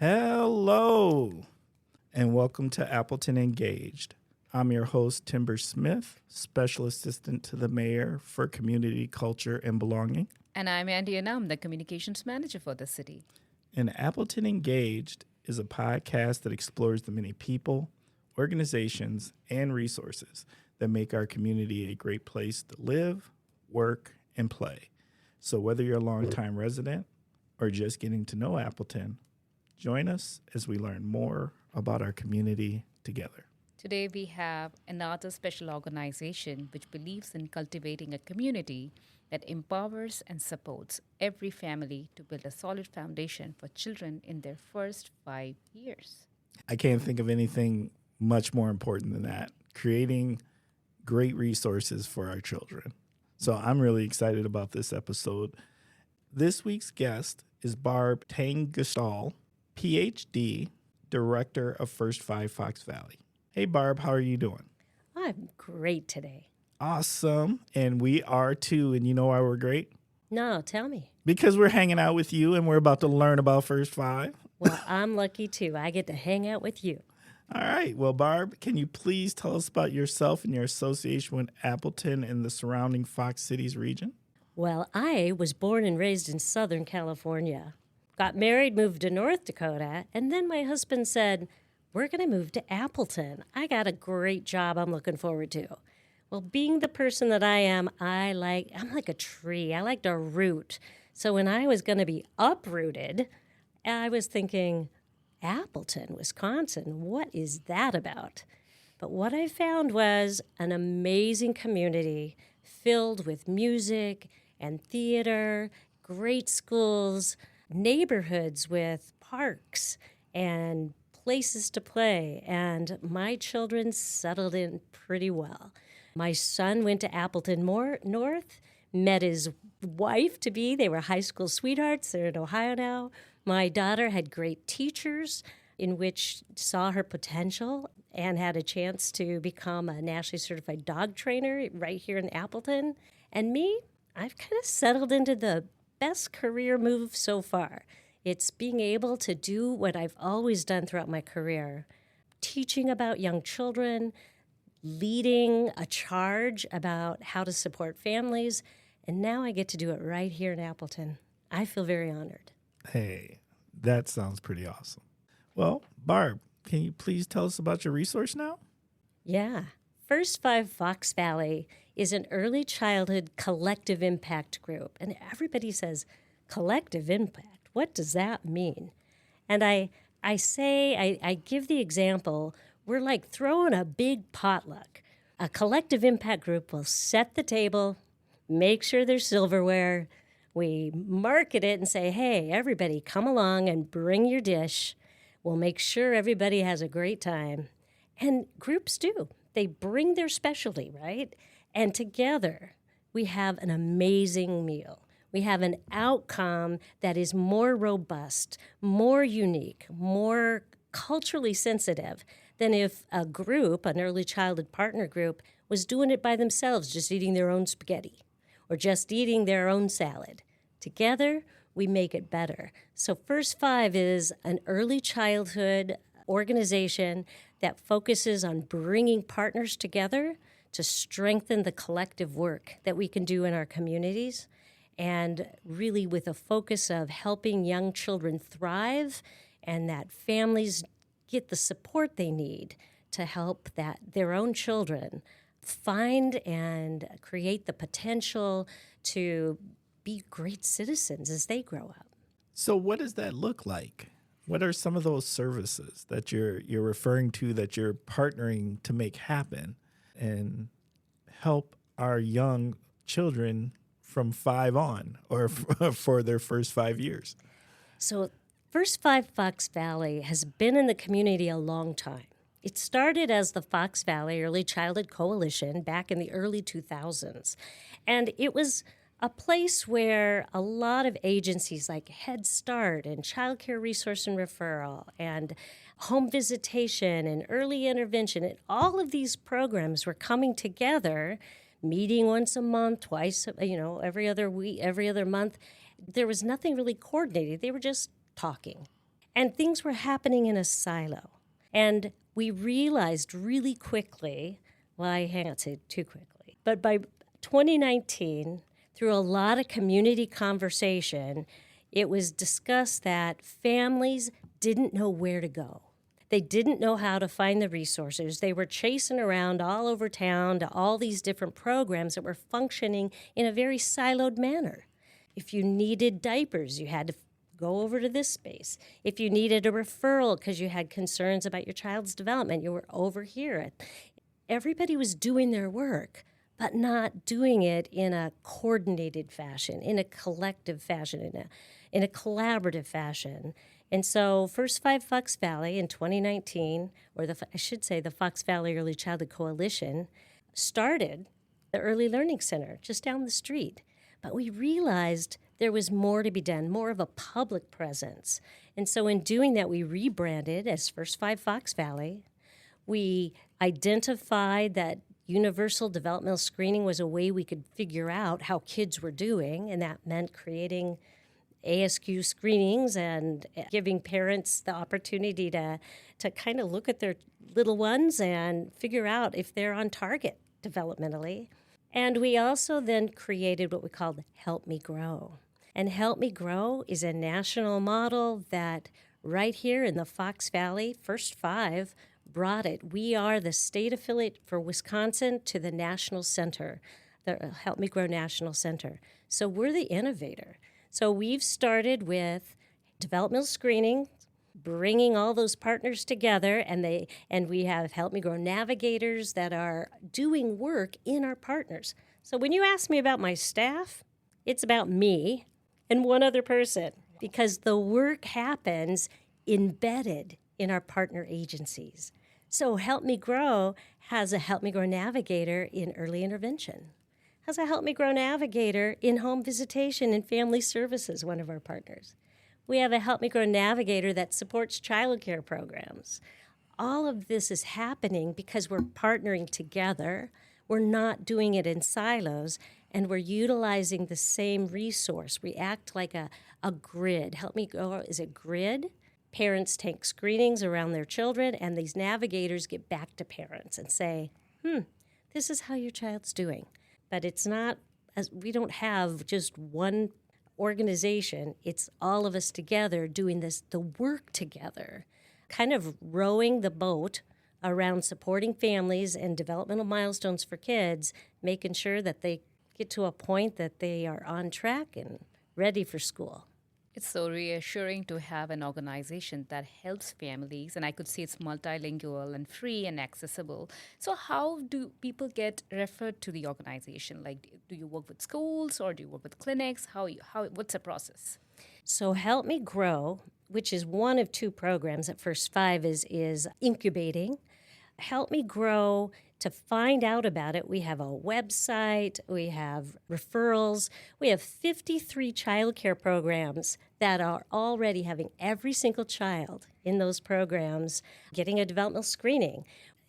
Hello, and welcome to Appleton Engaged. I'm your host, Timber Smith, Special Assistant to the Mayor for Community, Culture, and Belonging. And I'm Andy, and I'm the Communications Manager for the city. And Appleton Engaged is a podcast that explores the many people, organizations, and resources that make our community a great place to live, work, and play. So whether you're a longtime resident or just getting to know Appleton, join us as we learn more about our community together. Today we have another special organization which believes in cultivating a community that empowers and supports every family to build a solid foundation for children in their first 5 years. I can't think of anything much more important than that, creating great resources for our children. So I'm really excited about this episode. This week's guest is Barb Tengesdal, Ph.D., Director of First 5 Fox Valley. Hey, Barb, how are you doing? I'm great today. Awesome. And we are too. And you know why we're great? No, tell me. Because we're hanging out with you and we're about to learn about First 5. Well, I'm lucky too. I get to hang out with you. All right. Well, Barb, can you please tell us about yourself and your association with Appleton and the surrounding Fox Cities region? Well, I was born and raised in Southern California. Got married, moved to North Dakota, and then my husband said, we're going to move to Appleton. I got a great job I'm looking forward to. Well, being the person that I am, I'm like a tree. I like to root. So when I was going to be uprooted, I was thinking, Appleton, Wisconsin, what is that about? But what I found was an amazing community filled with music and theater, great schools, neighborhoods with parks and places to play, and my children settled in pretty well. My son went to Appleton North, met his wife-to-be. They were high school sweethearts. They're in Ohio now. My daughter had great teachers in which saw her potential and had a chance to become a nationally certified dog trainer right here in Appleton. And me, I've kind of settled into the best career move so far. It's being able to do what I've always done throughout my career, teaching about young children, leading a charge about how to support families, and now I get to do it right here in Appleton. I feel very honored. Hey, that sounds pretty awesome. Well, Barb, can you please tell us about your resource now? Yeah. First 5 Fox Valley is an early childhood collective impact group. And everybody says, collective impact, what does that mean? And I give the example, we're like throwing a big potluck. A collective impact group will set the table, make sure there's silverware. We market it and say, hey, everybody come along and bring your dish. We'll make sure everybody has a great time. And groups do. They bring their specialty, right? And together, we have an amazing meal. We have an outcome that is more robust, more unique, more culturally sensitive than if a group, an early childhood partner group, was doing it by themselves, just eating their own spaghetti or just eating their own salad. Together, we make it better. So First 5 is an early childhood organization that focuses on bringing partners together to strengthen the collective work that we can do in our communities, and really with a focus of helping young children thrive and that families get the support they need to help that their own children find and create the potential to be great citizens as they grow up. So what does that look like? What are some of those services that you're referring to that you're partnering to make happen and help our young children from 5 on or for their first 5 years? So First 5 Fox Valley has been in the community a long time. It started as the Fox Valley Early Childhood Coalition back in the early 2000s. And it was a place where a lot of agencies like Head Start and Child Care Resource and Referral and home visitation and early intervention and all of these programs were coming together, meeting once a month, twice, every other week, every other month. There was nothing really coordinated. They were just talking. And things were happening in a silo. And we realized really quickly, well, I can't say too quickly, but by 2019, through a lot of community conversation, it was discussed that families didn't know where to go. They didn't know how to find the resources. They were chasing around all over town to all these different programs that were functioning in a very siloed manner. If you needed diapers, you had to go over to this space. If you needed a referral because you had concerns about your child's development, you were over here. Everybody was doing their work, but not doing it in a coordinated fashion, in a collective fashion, in a collaborative fashion. And so First 5 Fox Valley in 2019, or the Fox Valley Early Childhood Coalition, started the Early Learning Center just down the street. But we realized there was more to be done, more of a public presence. And so in doing that, we rebranded as First 5 Fox Valley. We identified that universal developmental screening was a way we could figure out how kids were doing, and that meant creating ASQ screenings and giving parents the opportunity to kind of look at their little ones and figure out if they're on target developmentally. And we also then created what we called Help Me Grow. And Help Me Grow is a national model that right here in the Fox Valley, First 5 brought it. We are the state affiliate for Wisconsin to the National Center, the Help Me Grow National Center. So we're the innovator. So we've started with developmental screening, bringing all those partners together, and we have Help Me Grow navigators that are doing work in our partners. So when you ask me about my staff, it's about me and one other person, because the work happens embedded in our partner agencies. So Help Me Grow has a Help Me Grow navigator in early intervention, has a Help Me Grow navigator in home visitation and family services, one of our partners. We have a Help Me Grow navigator that supports child care programs. All of this is happening because we're partnering together. We're not doing it in silos, and we're utilizing the same resource. We act like a grid. Help Me Grow is a grid. Parents take screenings around their children, and these navigators get back to parents and say, this is how your child's doing. But it's not, we don't have just one organization. It's all of us together doing the work together, kind of rowing the boat around supporting families and developmental milestones for kids, making sure that they get to a point that they are on track and ready for school. It's so reassuring to have an organization that helps families, and I could see it's multilingual and free and accessible. So how do people get referred to the organization? Like, do you work with schools or do you work with clinics? What's the process? So Help Me Grow, which is one of two programs at First 5 is incubating. Help Me Grow, to find out about it, we have a website, we have referrals, we have 53 child care programs that are already having every single child in those programs getting a developmental screening.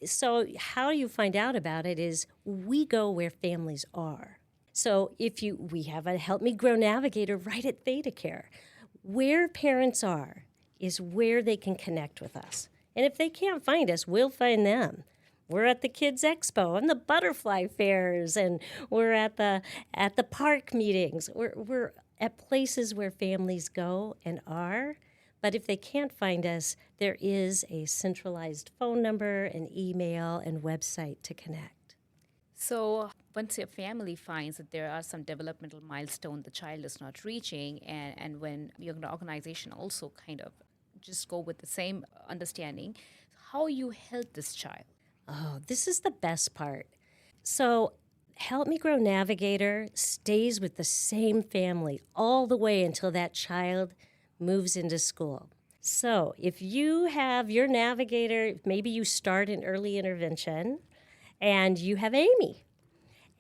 So how you find out about it is we go where families are. So we have a Help Me Grow navigator right at Theta Care. Where parents are is where they can connect with us. And if they can't find us, we'll find them. We're at the Kids Expo and the butterfly fairs, and we're at the park meetings. We're at places where families go and are. But if they can't find us, there is a centralized phone number, an email, and website to connect. So once your family finds that there are some developmental milestone the child is not reaching, and when your organization also kind of just go with the same understanding, how you help this child? Oh, this is the best part. So Help Me Grow Navigator stays with the same family all the way until that child moves into school. So if you have your navigator, maybe you start in early intervention and you have Amy.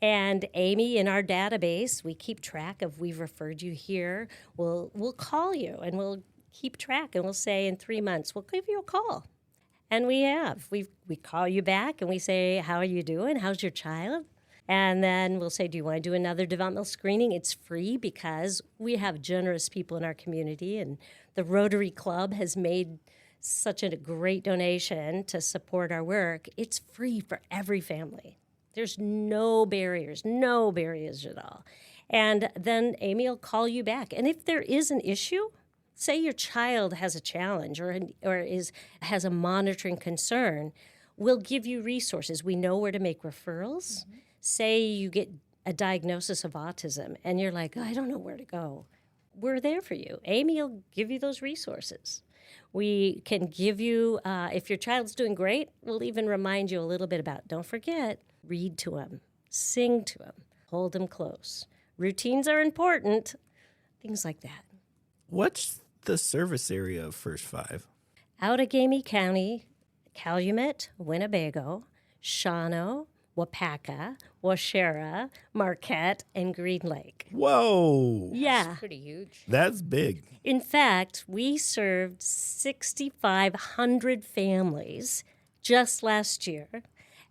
And Amy, in our database, we keep track of we've referred you here. We'll call you and we'll keep track and we'll say in 3 months, we'll give you a call. And we have. We call you back and we say, how are you doing? How's your child? And then we'll say, do you want to do another developmental screening? It's free because we have generous people in our community, and the Rotary Club has made such a great donation to support our work. It's free for every family. There's no barriers at all. And then Amy will call you back. And if there is an issue, say your child has a challenge or has a monitoring concern, we'll give you resources. We know where to make referrals. Mm-hmm. Say you get a diagnosis of autism and you're like, oh, I don't know where to go. We're there for you. Amy will give you those resources. We can give you, if your child's doing great, we'll even remind you a little bit about, don't forget, read to them, sing to them, hold them close. Routines are important, things like that. What's the service area of First Five? Outagamie County, Calumet, Winnebago, Shawano, Wapaka, Waushara, Marquette, and Green Lake. Whoa! Yeah. That's pretty huge. That's big. In fact, we served 6,500 families just last year,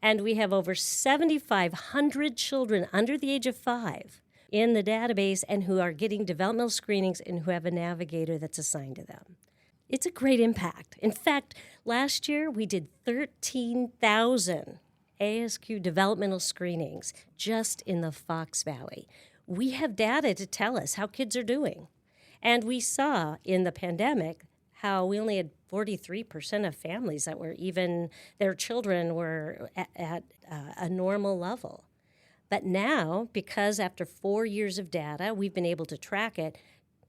and we have over 7,500 children under the age of 5 in the database and who are getting developmental screenings and who have a navigator that's assigned to them. It's a great impact. In fact, last year we did 13,000 ASQ developmental screenings just in the Fox Valley. We have data to tell us how kids are doing. And we saw in the pandemic how we only had 43% of families that were even, their children were at a normal level. But now, because after 4 years of data, we've been able to track it,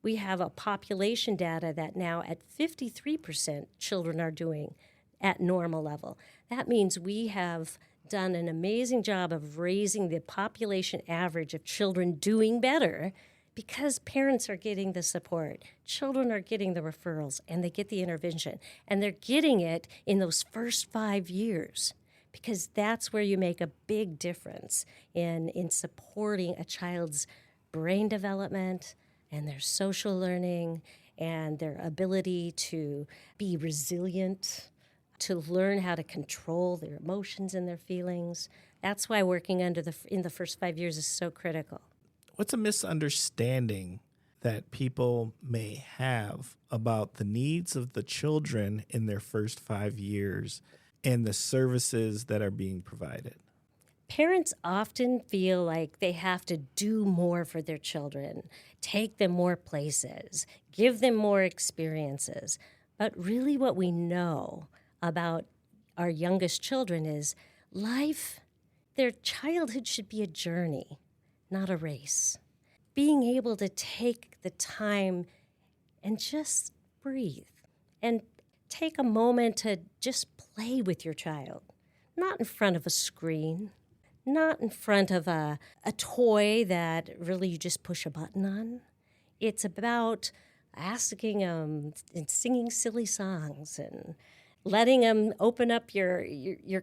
we have a population data that now at 53% children are doing at normal level. That means we have done an amazing job of raising the population average of children doing better because parents are getting the support, children are getting the referrals, and they get the intervention. And they're getting it in those first 5 years because that's where you make a big difference in supporting a child's brain development and their social learning and their ability to be resilient, to learn how to control their emotions and their feelings. That's why working in the first 5 years is so critical. What's a misunderstanding that people may have about the needs of the children in their first 5 years and the services that are being provided? Parents often feel like they have to do more for their children, take them more places, give them more experiences. But really what we know about our youngest children is life, their childhood should be a journey, not a race. Being able to take the time and just breathe and take a moment to just play with your child, not in front of a screen, not in front of a toy that really you just push a button on. It's about asking them and singing silly songs and letting them open up your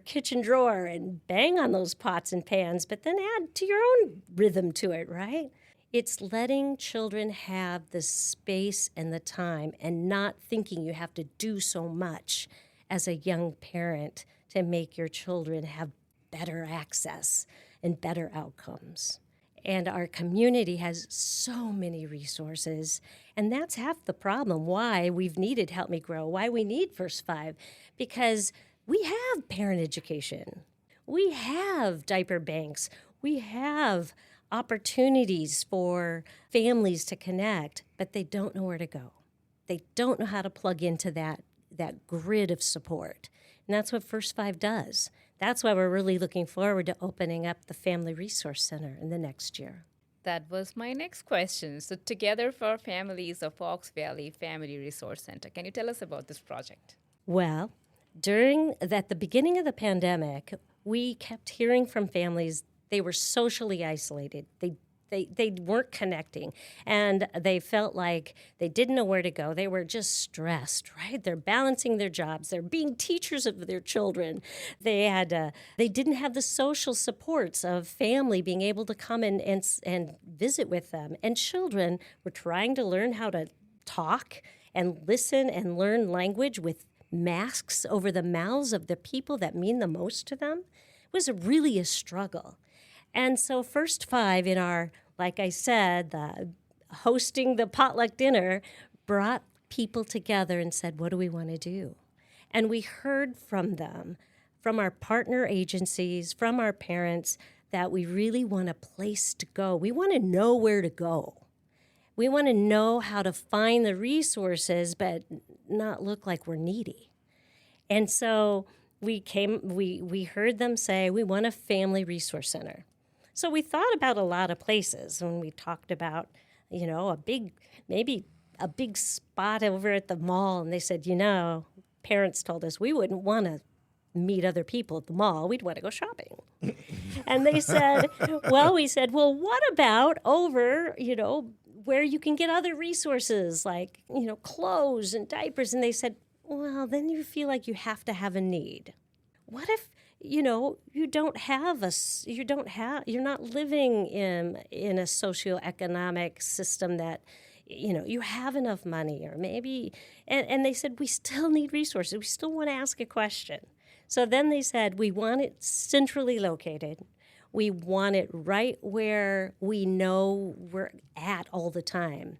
kitchen drawer and bang on those pots and pans, but then add to your own rhythm to it, right? It's letting children have the space and the time and not thinking you have to do so much as a young parent to make your children have better access and better outcomes. And our community has so many resources, and that's half the problem why we've needed Help Me Grow, why we need First Five, because we have parent education. We have diaper banks. We have opportunities for families to connect, but they don't know where to go. They don't know how to plug into that grid of support. And that's what First Five does. That's why we're really looking forward to opening up the Family Resource Center in the next year. That was my next question. So Together for Families of Fox Valley Family Resource Center. Can you tell us about this project? Well, at the beginning of the pandemic, we kept hearing from families they were socially isolated. They They weren't connecting, and they felt like they didn't know where to go. They were just stressed, right? They're balancing their jobs. They're being teachers of their children. They didn't have the social supports of family being able to come and visit with them. And children were trying to learn how to talk and listen and learn language with masks over the mouths of the people that mean the most to them. It was really a struggle. And so First Five in our, like I said, hosting the potluck dinner brought people together and said, what do we want to do? And we heard from them, from our partner agencies, from our parents, that we really want a place to go. We want to know where to go. We want to know how to find the resources, but not look like we're needy. And so we heard them say, we want a family resource center. So we thought about a lot of places when we talked about, maybe a big spot over at the mall. And they said, parents told us we wouldn't want to meet other people at the mall. We'd want to go shopping. And they said, well, what about over, where you can get other resources like, clothes and diapers? And they said, well, then you feel like you have to have a need. What if, you're not living in a socioeconomic system that, you have enough money, or maybe, and they said, we still need resources. We still want to ask a question. So then they said, we want it centrally located. We want it right where we know we're at all the time.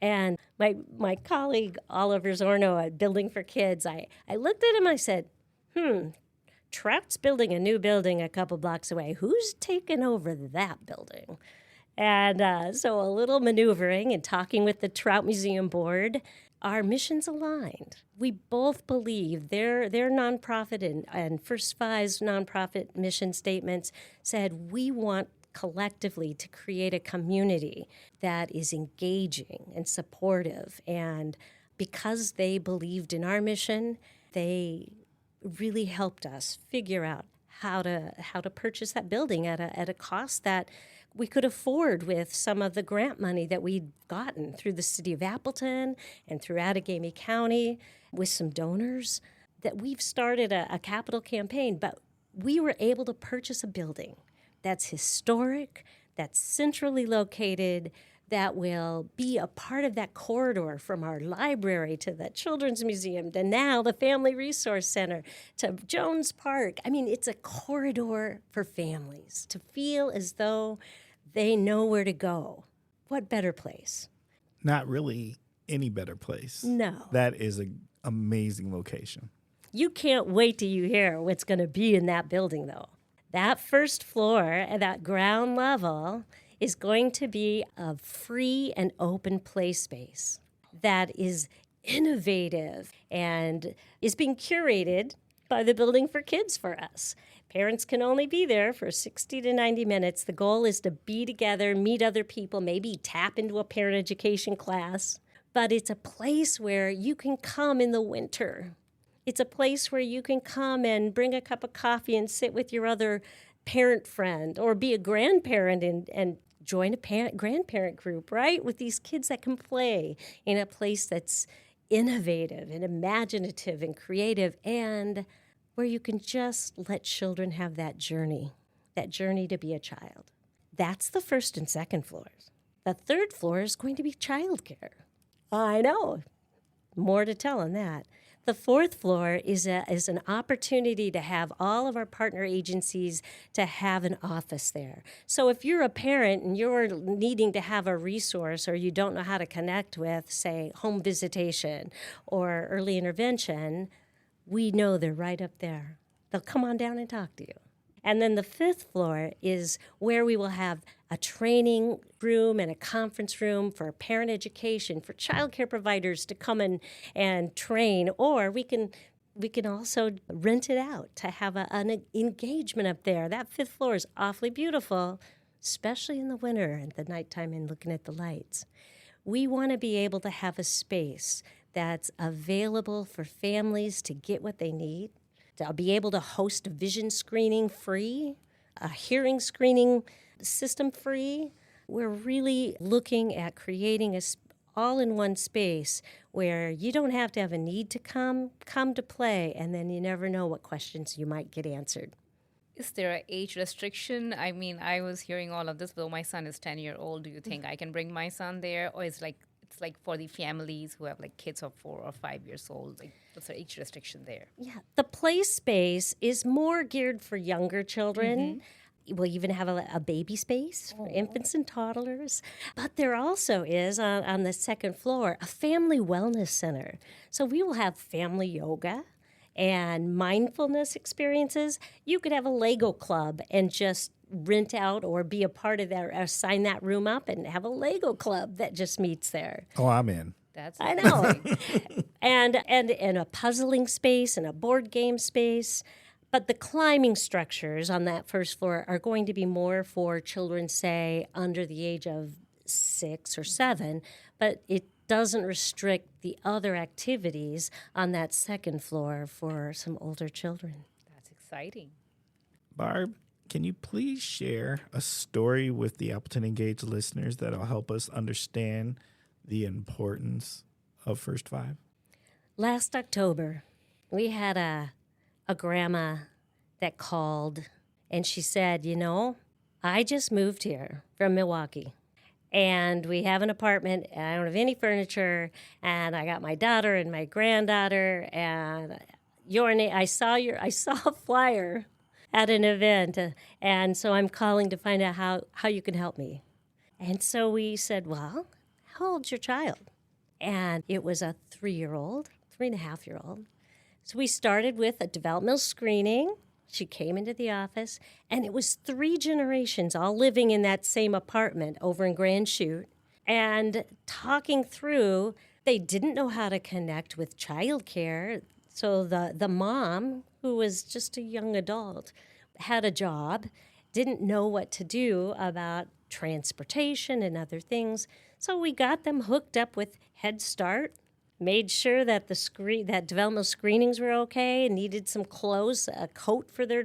And my colleague, Oliver Zorno at Building for Kids, I looked at him, I said, Trout's building a new building a couple blocks away. Who's taken over that building? And so a little maneuvering and talking with the Trout Museum Board, our missions aligned. We both believe their nonprofit and First Five's nonprofit mission statements said we want collectively to create a community that is engaging and supportive. And because they believed in our mission, they really helped us figure out how to purchase that building at a cost that we could afford with some of the grant money that we'd gotten through the city of Appleton and through Outagamie County with some donors. That we've started a capital campaign, but we were able to purchase a building that's historic, that's centrally located, that will be a part of that corridor from our library to the Children's Museum to now the Family Resource Center to Jones Park. I mean, it's a corridor for families to feel as though they know where to go. What better place? Not really any better place. No. That is an amazing location. You can't wait till you hear what's going to be in that building, though. That first floor, that ground level, is going to be a free and open play space that is innovative and is being curated by the Building for Kids for us. Parents can only be there for 60 to 90 minutes. The goal is to be together, meet other people, maybe tap into a parent education class. But it's a place where you can come in the winter. It's a place where you can come and bring a cup of coffee and sit with your other parent friend, or be a grandparent and join a grandparent group, right? With these kids that can play in a place that's innovative and imaginative and creative, and where you can just let children have that journey to be a child. That's the first and second floors. The third floor is going to be childcare. I know, more to tell on that. The fourth floor is an opportunity to have all of our partner agencies to have an office there. So if you're a parent and you're needing to have a resource, or you don't know how to connect with, say, home visitation or early intervention, we know they're right up there. They'll come on down and talk to you. And then the fifth floor is where we will have a training room and a conference room for parent education, for child care providers to come and train, or we can also rent it out to have an engagement up there. That fifth floor is awfully beautiful, especially in the winter and the nighttime and looking at the lights. We want to be able to have a space that's available for families to get what they need. I'll be able to host a vision screening free, a hearing screening system free, We're really looking at creating a all-in-one space where you don't have to have a need to come to play, and then you never know what questions you might get answered. Is there an age restriction? I mean, I was hearing all of this, but my son is 10-year-old. Do you think I can bring my son there? Or it's like for the families who have like kids of 4 or 5 years old? Like, what's the age restriction there? Yeah, the play space is more geared for younger children. We'll even have a baby space for infants and toddlers. But there also is, on the second floor, a family wellness center. So we will have family yoga and mindfulness experiences. You could have a Lego club and just rent out or be a part of that, or sign that room up and have a Lego club that just meets there. Oh, I'm in. That's I know. amazing. and a puzzling space and a board game space. But the climbing structures on that first floor are going to be more for children, say, under the age of 6 or 7, but it doesn't restrict the other activities on that second floor for some older children. That's exciting. Barb, can you please share a story with the Appleton Engaged listeners that'll help us understand the importance of First Five? Last October, we had a grandma that called, and she said, I just moved here from Milwaukee, and we have an apartment, and I don't have any furniture, and I got my daughter and my granddaughter, and I saw a flyer at an event, and so I'm calling to find out how you can help me. And so we said, well, how old's your child? And it was a 3.5-year-old. So we started with a developmental screening. She came into the office, and it was 3 generations all living in that same apartment over in Grand Chute and talking through. They didn't know how to connect with childcare. So the mom, who was just a young adult, had a job, didn't know what to do about transportation and other things. So we got them hooked up with Head Start, made sure that that developmental screenings were okay, needed some clothes, a coat for their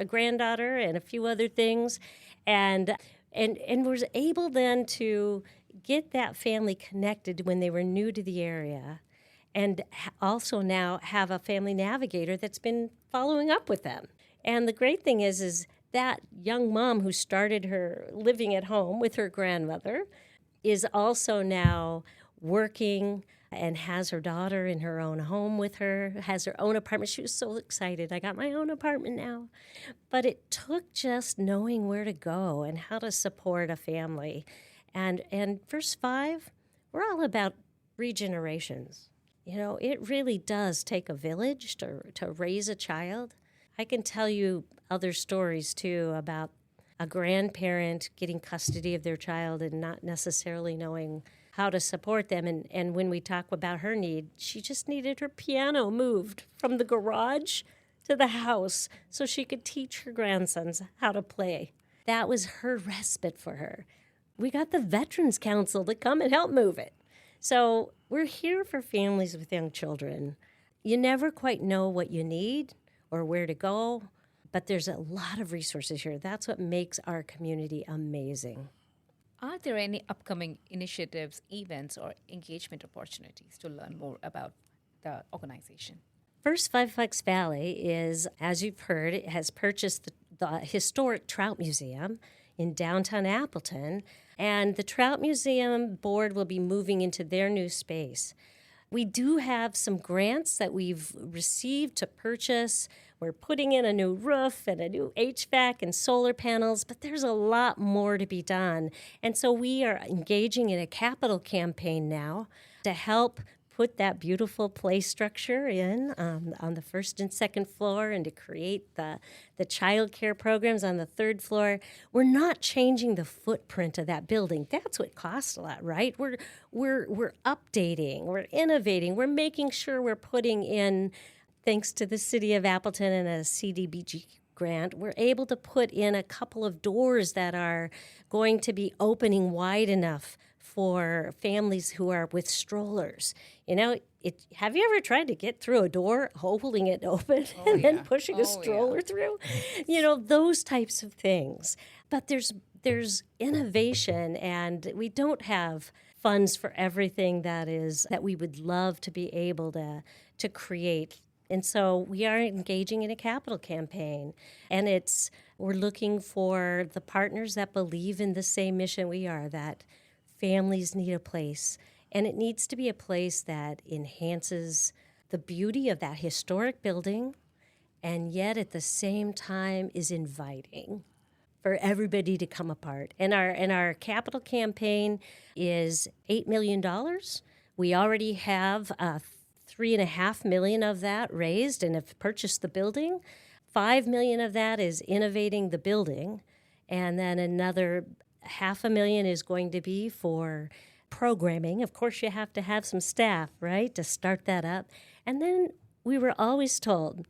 granddaughter, and a few other things, and was able then to get that family connected when they were new to the area, and also now have a family navigator that's been following up with them. And the great thing is that young mom who started her living at home with her grandmother is also now working and has her daughter in her own home with her, has her own apartment. She was so excited. I got my own apartment now. But it took just knowing where to go and how to support a family. And First Five, we're all about 3 generations. It really does take a village to raise a child. I can tell you other stories, too, about a grandparent getting custody of their child and not necessarily knowing how to support them. And when we talk about her need, she just needed her piano moved from the garage to the house so she could teach her grandsons how to play. That was her respite for her. We got the Veterans Council to come and help move it. So we're here for families with young children. You never quite know what you need or where to go, but there's a lot of resources here. That's what makes our community amazing. Are there any upcoming initiatives, events, or engagement opportunities to learn more about the organization? First Five Fox Valley is, as you've heard, it has purchased the historic Trout Museum in downtown Appleton, and the Trout Museum board will be moving into their new space. We do have some grants that we've received to purchase. We're putting in a new roof and a new HVAC and solar panels, but there's a lot more to be done. And so we are engaging in a capital campaign now to help put that beautiful play structure in on the first and second floor and to create the child care programs on the third floor. We're not changing the footprint of that building. That's what costs a lot, right? We're updating, we're innovating, we're making sure we're putting in, thanks to the City of Appleton and a CDBG grant, we're able to put in a couple of doors that are going to be opening wide enough for families who are with strollers. Have you ever tried to get through a door, holding it open and then pushing a stroller through? Those types of things. But there's there's innovation, and we don't have funds for everything that we would love to be able to create. And so we are engaging in a capital campaign, and we're looking for the partners that believe in the same mission we are, that families need a place, and it needs to be a place that enhances the beauty of that historic building, and yet at the same time is inviting for everybody to come apart. And our capital campaign is $8 million. We already have $3.5 million of that raised and have purchased the building. $5 million of that is innovating the building, and then another $500,000 is going to be for programming. Of course, you have to have some staff, right, to start that up. And then we were always told,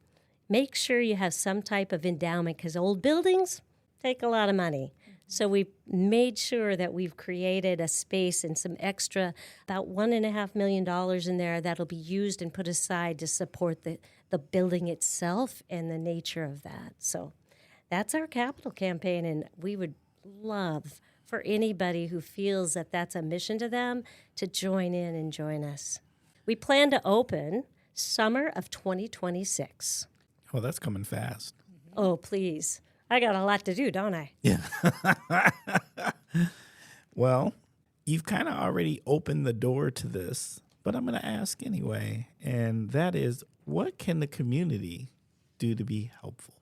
make sure you have some type of endowment, because old buildings take a lot of money. So we made sure that we've created a space and some extra, about $1.5 million in there that'll be used and put aside to support the building itself and the nature of that. So that's our capital campaign, and we would love for anybody who feels that that's a mission to them to join in and join us. We plan to open summer of 2026. Oh, that's coming fast. Oh, please. I got a lot to do, don't I? Yeah. Well, you've kind of already opened the door to this, but I'm going to ask anyway. And that is, what can the community do to be helpful?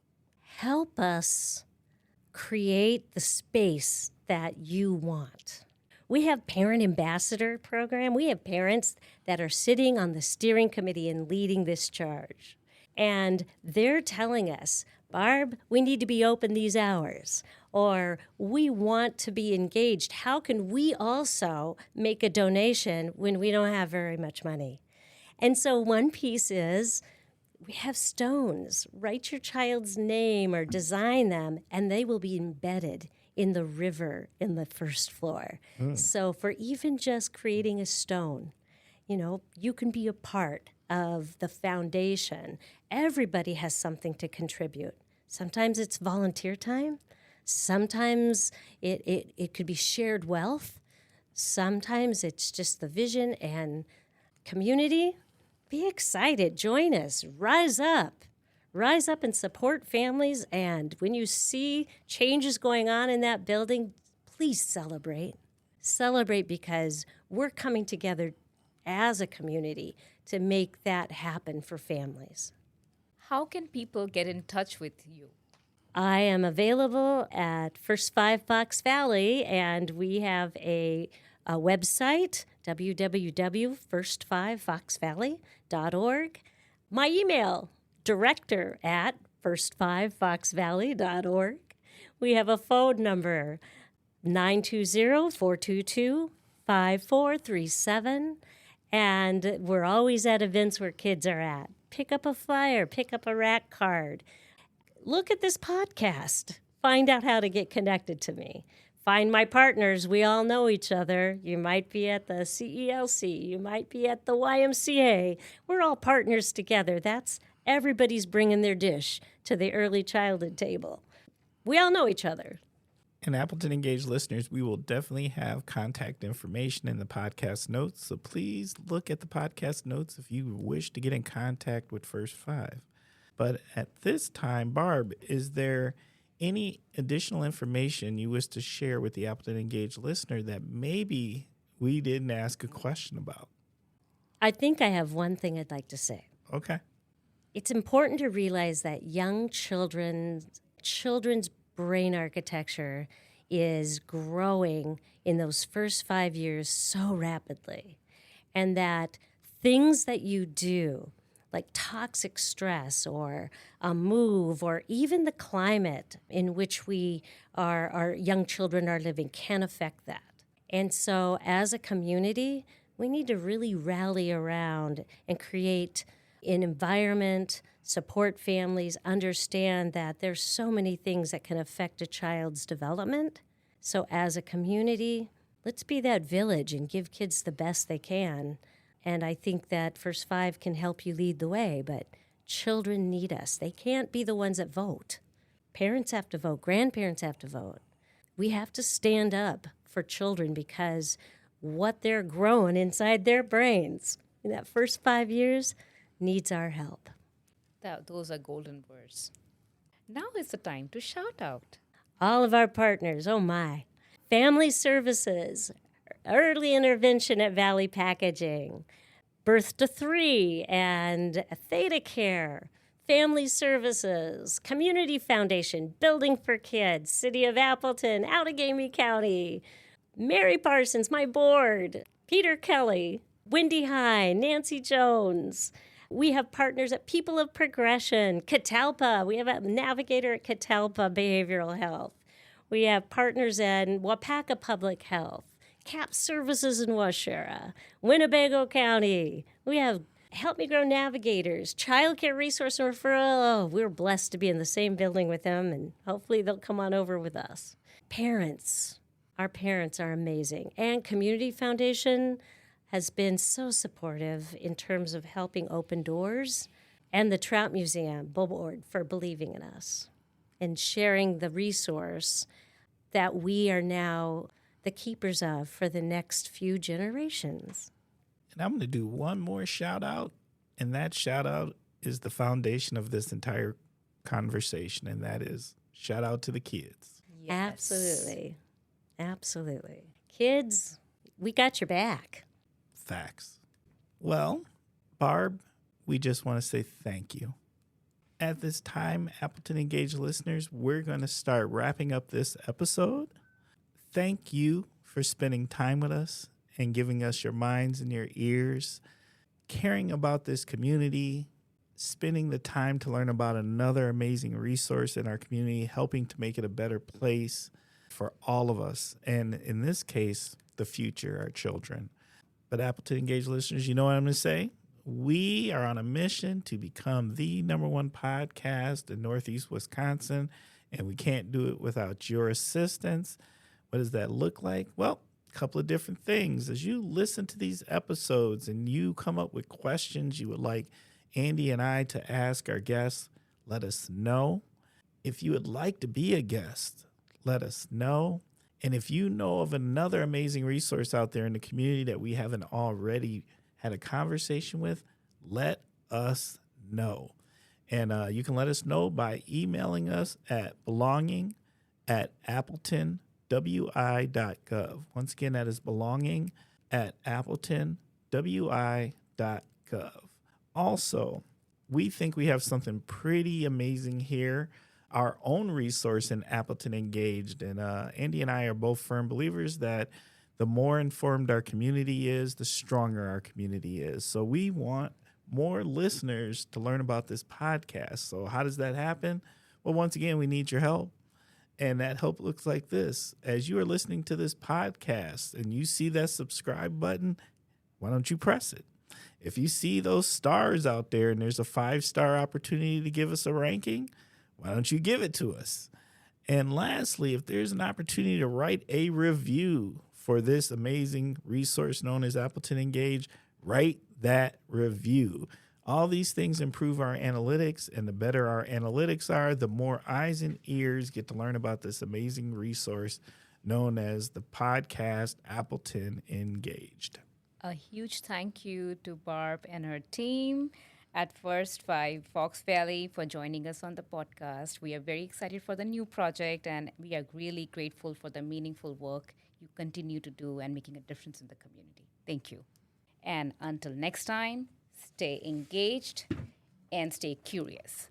Help us create the space that you want. We have parent ambassador program. We have parents that are sitting on the steering committee and leading this charge. And they're telling us, Barb, we need to be open these hours, or we want to be engaged. How can we also make a donation when we don't have very much money? And so one piece is we have stones. Write your child's name or design them, and they will be embedded in the river in the first floor. So for even just creating a stone, you can be a part of the foundation. Everybody has something to contribute. Sometimes it's volunteer time. Sometimes it could be shared wealth. Sometimes it's just the vision and community. Be excited. Join us. Rise up. Rise up and support families. And when you see changes going on in that building, please celebrate. Celebrate, because we're coming together as a community to make that happen for families. How can people get in touch with you? I am available at First 5 Fox Valley, and we have a website, www.first5foxvalley.org. My email, director@first5foxvalley.org. We have a phone number, 920-422-5437. And we're always at events where kids are at. Pick up a flyer, pick up a rack card. Look at this podcast. Find out how to get connected to me. Find my partners. We all know each other. You might be at the CELC. You might be at the YMCA. We're all partners together. Everybody's bringing their dish to the early childhood table. We all know each other. And Appleton Engaged listeners, we will definitely have contact information in the podcast notes. So please look at the podcast notes if you wish to get in contact with First 5. But at this time, Barb, is there any additional information you wish to share with the Appleton Engaged listener that maybe we didn't ask a question about? I think I have one thing I'd like to say. Okay. It's important to realize that young children's brain architecture is growing in those first 5 years so rapidly, and that things that you do, like toxic stress or a move or even the climate in which our young children are living, can affect that. And so as a community, we need to really rally around and create an environment, support families, understand that there's so many things that can affect a child's development. So as a community, let's be that village and give kids the best they can. And I think that First 5 can help you lead the way, but children need us. They can't be the ones that vote. Parents have to vote. Grandparents have to vote. We have to stand up for children because what they're growing inside their brains in that first 5 years needs our help. Those are golden words. Now is the time to shout out. All of our partners, oh my. Family Services, Early Intervention at Valley Packaging, Birth to 3 and Theta Care, Family Services, Community Foundation, Building for Kids, City of Appleton, Outagamie County, Mary Parsons, my board, Peter Kelly, Wendy High, Nancy Jones. We have partners at People of Progression, Catalpa. We have a navigator at Catalpa Behavioral Health. We have partners in Wapaka Public Health, CAP Services in Washera, Winnebago County. We have Help Me Grow Navigators, Child Care Resource and Referral. Oh, we're blessed to be in the same building with them, and hopefully they'll come on over with us. Parents. Our parents are amazing. And Community Foundation has been so supportive in terms of helping open doors. And the Trout Museum Board for believing in us and sharing the resource that we are now the keepers of for the next few generations. And I'm going to do one more shout out, and that shout out is the foundation of this entire conversation, and that is shout out to the kids. Yes. Absolutely. Absolutely. Kids, we got your back. Facts. Well, Barb, we just want to say thank you. At this time, Appleton Engaged listeners, we're going to start wrapping up this episode. Thank you for spending time with us and giving us your minds and your ears, caring about this community, spending the time to learn about another amazing resource in our community, helping to make it a better place for all of us. And in this case, the future, our children. But Appleton Engaged listeners, you know what I'm going to say? We are on a mission to become the #1 podcast in Northeast Wisconsin, and we can't do it without your assistance. What does that look like? Well, a couple of different things. As you listen to these episodes and you come up with questions you would like Andy and I to ask our guests, let us know. If you would like to be a guest, let us know. And if you know of another amazing resource out there in the community that we haven't already had a conversation with, let us know. And you can let us know by emailing us at belonging@appletonwi.gov. Once again, that is belonging@appletonwi.gov. Also, we think we have something pretty amazing here, our own resource in Appleton Engaged. And Andy and I are both firm believers that the more informed our community is, the stronger our community is. So we want more listeners to learn about this podcast. So how does that happen? Well, once again, we need your help. And that help looks like this. As you are listening to this podcast and you see that subscribe button, why don't you press it? If you see those stars out there and there's a 5-star opportunity to give us a ranking, why don't you give it to us? And lastly, if there's an opportunity to write a review for this amazing resource known as Appleton Engage, write that review. All these things improve our analytics, and the better our analytics are, the more eyes and ears get to learn about this amazing resource known as the podcast Appleton Engaged. A huge thank you to Barb and her team at First 5 Fox Valley for joining us on the podcast. We are very excited for the new project, and we are really grateful for the meaningful work you continue to do and making a difference in the community. Thank you. And until next time, stay engaged and stay curious.